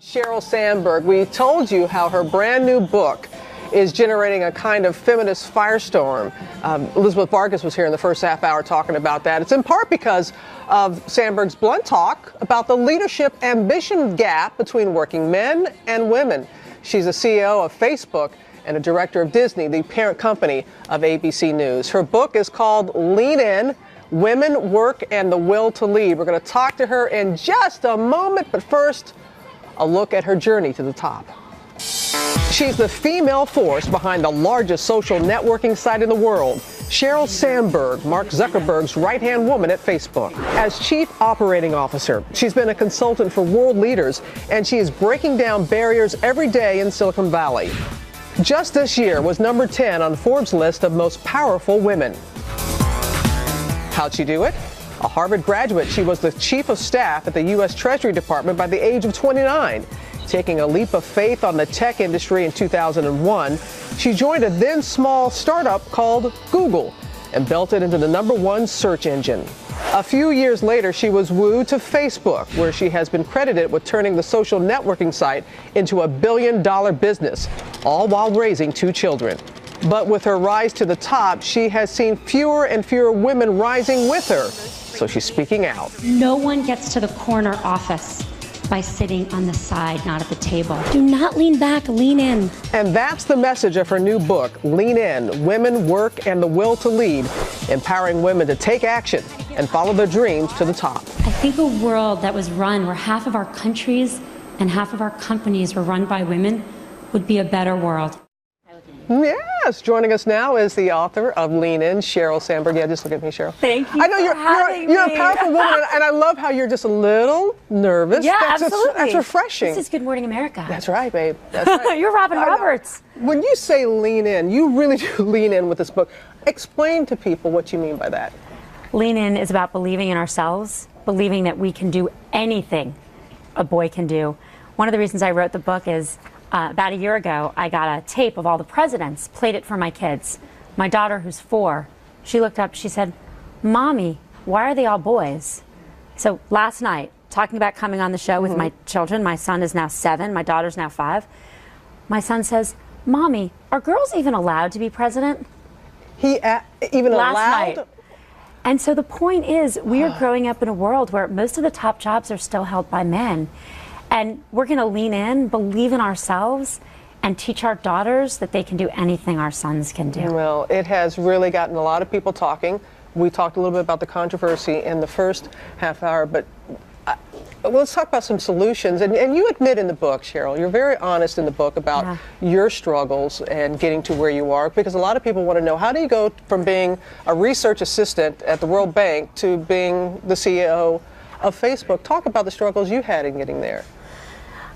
Sheryl Sandberg, we told you how her brand new book is generating a kind of feminist firestorm. Elizabeth Vargas was here in the first half hour talking about that. It's in part because of Sandberg's blunt talk about the leadership ambition gap between working men and women. She's a CEO of Facebook and a director of Disney, the parent company of ABC News. Her book is called Lean In: Women, Work, and the Will to Lead. We're going to talk to her in just a moment, but first, a look at her journey to the top. She's the female force behind the largest social networking site in the world. Sheryl Sandberg, Mark Zuckerberg's right-hand woman at Facebook. As Chief Operating Officer, she's been a consultant for world leaders, and she is breaking down barriers every day in Silicon Valley. Just this year was number 10 on Forbes' list of most powerful women. How'd she do it? A Harvard graduate, she was the chief of staff at the U.S. Treasury Department by the age of 29. Taking a leap of faith on the tech industry in 2001, she joined a then small startup called Google and built it into the #1 search engine. A few years later, she was wooed to Facebook, where she has been credited with turning the social networking site into a billion-dollar business, all while raising 2 children. But with her rise to the top, she has seen fewer and fewer women rising with her. So she's speaking out. No one gets to the corner office by sitting on the side, not at the table. Do not lean back, lean in. And that's the message of her new book, Lean In: Women, Work, and the Will to Lead, empowering women to take action and follow their dreams to the top. I think a world that was run where half of our countries and half of our companies were run by women would be a better world. Yes, joining us now is the author of Lean In, Sheryl Sandberg. Yeah, just look at me, Sheryl. Thank you. I know you're a powerful woman, and I love how you're just a little nervous. Yeah, absolutely. That's refreshing. This is Good Morning America. That's right, babe. That's right. You're Robin Roberts. When you say lean in, you really do lean in with this book. Explain to people what you mean by that. Lean In is about believing in ourselves, believing that we can do anything a boy can do. One of the reasons I wrote the book is about a year ago, I got a tape of all the presidents, played it for my kids. My daughter, who's 4, she looked up, she said, "Mommy, why are they all boys?" So last night, talking about coming on the show with my children, my son is now 7, my daughter's now 5. My son says, "Mommy, are girls even allowed to be president?" He even last allowed? night. And so the point is, we are growing up in a world where most of the top jobs are still held by men. And we're going to lean in, believe in ourselves, and teach our daughters that they can do anything our sons can do. Well, it has really gotten a lot of people talking. We talked a little bit about the controversy in the first half hour, but let's talk about some solutions. And you admit in the book, Sheryl, you're very honest in the book about your struggles and getting to where you are, because a lot of people want to know, how do you go from being a research assistant at the World Bank to being the CEO of Facebook? Talk about the struggles you had in getting there.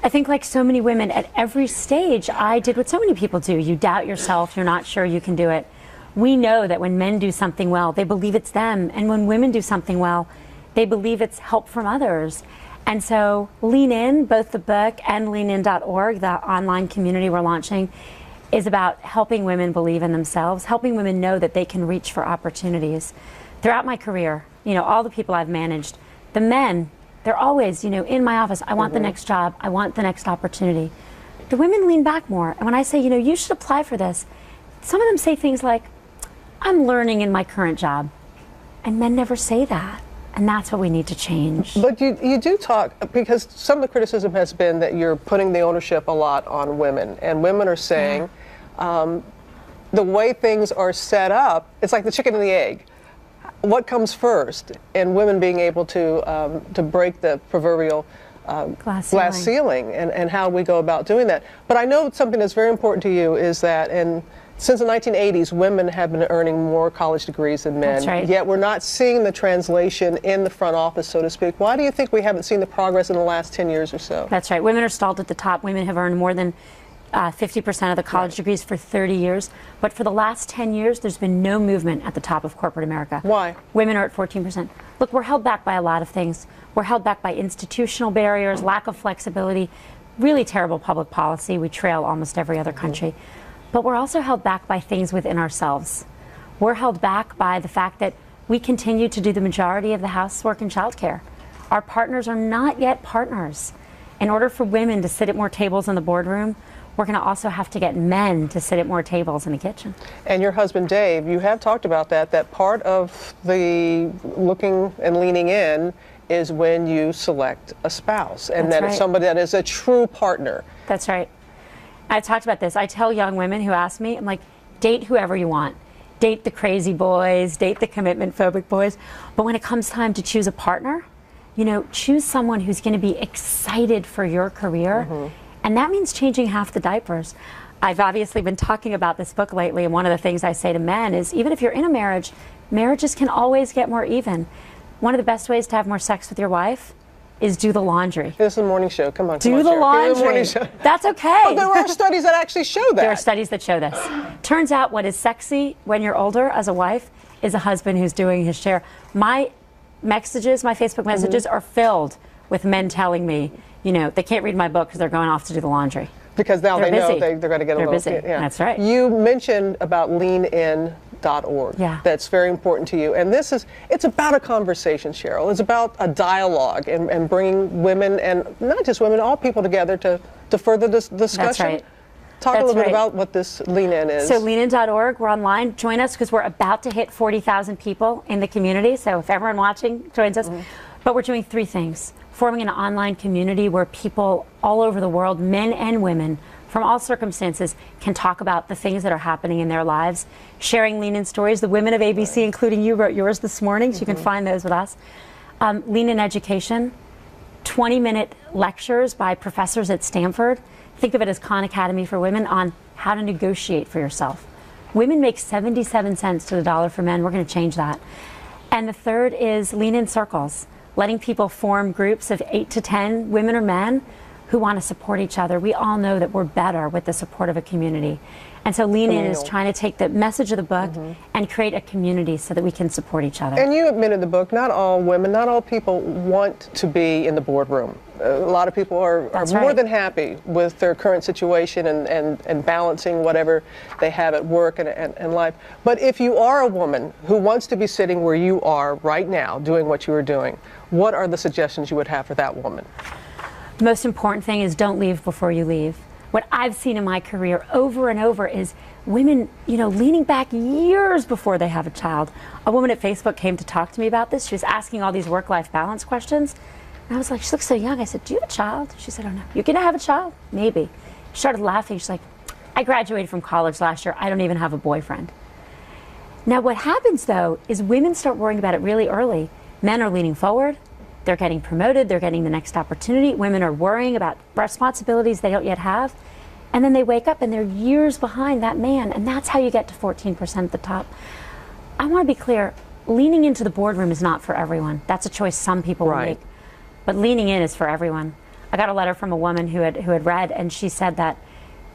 I think, like so many women at every stage, I did what so many people do. You doubt yourself, you're not sure you can do it. We know that when men do something well, they believe it's them. And when women do something well, they believe it's help from others. And so Lean In, both the book and leanin.org, the online community we're launching, is about helping women believe in themselves, helping women know that they can reach for opportunities. Throughout my career, all the people I've managed, the men, they're always, in my office, I want the next job, I want the next opportunity. The women lean back more. And when I say, you should apply for this, some of them say things like, I'm learning in my current job. And men never say that. And that's what we need to change. But you do talk, because some of the criticism has been that you're putting the ownership a lot on women. And women are saying the way things are set up, it's like the chicken and the egg. What comes first? And women being able to break the proverbial glass ceiling and how we go about doing that. But I know something that's very important to you is that since the 1980s, women have been earning more college degrees than men. That's right. Yet we're not seeing the translation in the front office, so to speak. Why do you think we haven't seen the progress in the last 10 years or so? That's right. Women are stalled at the top. Women have earned more than 50% of the college degrees for 30 years. But for the last 10 years, there's been no movement at the top of corporate America. Why? Women are at 14%. Look, we're held back by a lot of things. We're held back by institutional barriers, lack of flexibility, really terrible public policy. We trail almost every other country. But we're also held back by things within ourselves. We're held back by the fact that we continue to do the majority of the housework and childcare. Our partners are not yet partners. In order for women to sit at more tables in the boardroom, we're going to also have to get men to sit at more tables in the kitchen. And your husband, Dave, you have talked about that part of the looking and leaning in is when you select a spouse, and that it's somebody that is a true partner. That's right. I've talked about this. I tell young women who ask me, I'm like, date whoever you want. Date the crazy boys, date the commitment phobic boys. But when it comes time to choose a partner, you know, choose someone who's going to be excited for your career. And that means changing half the diapers. I've obviously been talking about this book lately, and one of the things I say to men is, even if you're in a marriage, marriages can always get more even. One of the best ways to have more sex with your wife is do the laundry. This is a morning show. Come on. Do the laundry. That's okay. But there are studies that actually show that. There are studies that show this. Turns out what is sexy when you're older as a wife is a husband who's doing his share. My messages, my Facebook messages are filled with men telling me, you know, they can't read my book because they're going off to do the laundry. Because now they know they're going to get a little busy. Yeah. That's right. You mentioned about leanin.org. Yeah. That's very important to you. And it's about a conversation, Sheryl. It's about a dialogue and bringing women, and not just women, all people together to further this discussion. That's right. Talk a little bit about what this Lean In is. So leanin.org, we're online. Join us because we're about to hit 40,000 people in the community. So if everyone watching joins us. But we're doing 3 things. Forming an online community where people all over the world, men and women, from all circumstances, can talk about the things that are happening in their lives. Sharing Lean In stories. The women of ABC, including you, wrote yours this morning, so you can find those with us. Lean In education. 20-minute lectures by professors at Stanford. Think of it as Khan Academy for women on how to negotiate for yourself. Women make 77 cents to the dollar for men. We're going to change that. And the third is Lean In circles, letting people form groups of 8 to 10 women or men who want to support each other. We all know that we're better with the support of a community. And so Lean In is trying to take the message of the book and create a community so that we can support each other. And you admit in the book, not all women, not all people want to be in the boardroom. A lot of people are more than happy with their current situation and balancing whatever they have at work and life. But if you are a woman who wants to be sitting where you are right now, doing what you are doing, what are the suggestions you would have for that woman? The most important thing is don't leave before you leave. What I've seen in my career over and over is women, you know, leaning back years before they have a child. A woman at Facebook came to talk to me about this. She was asking all these work-life balance questions. And I was like, she looks so young. I said, do you have a child? She said, oh no. You're gonna have a child? Maybe. She started laughing. She's like, I graduated from college last year. I don't even have a boyfriend. Now what happens though is women start worrying about it really early. Men are leaning forward. They're getting promoted, they're getting the next opportunity. Women are worrying about responsibilities they don't yet have. And then they wake up and they're years behind that man. And that's how you get to 14% at the top. I want to be clear, leaning into the boardroom is not for everyone. That's a choice some people will make. But leaning in is for everyone. I got a letter from a woman who had read, and she said that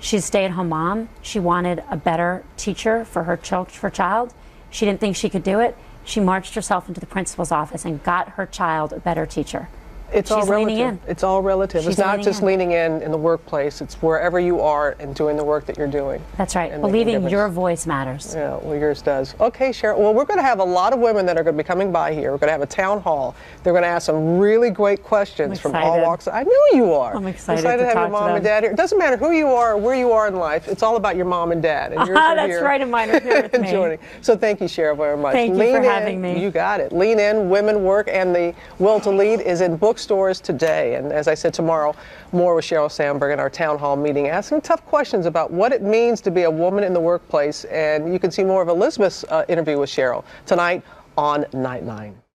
she's a stay-at-home mom. She wanted a better teacher for her child. She didn't think she could do it. She marched herself into the principal's office and got her child a better teacher. It's all relative. It's all relative. It's not just leaning in the workplace. It's wherever you are and doing the work that you're doing. That's right. Believing your voice matters. Yeah, well, yours does. Okay, Sheryl. Well, we're going to have a lot of women that are going to be coming by here. We're going to have a town hall. They're going to ask some really great questions from all walks. I knew you are. I'm excited to have your mom and dad here. It doesn't matter who you are or where you are in life. It's all about your mom and dad. And yours are that's here. right, and mine are here with me. Joining. So thank you, Sheryl, very much. Thank you for having me. You got it. Lean In, Women Work, and the Will to Lead is in bookstores today. And as I said, tomorrow, more with Sheryl Sandberg in our town hall meeting, asking tough questions about what it means to be a woman in the workplace. And you can see more of Elizabeth's interview with Sheryl tonight on Night 9.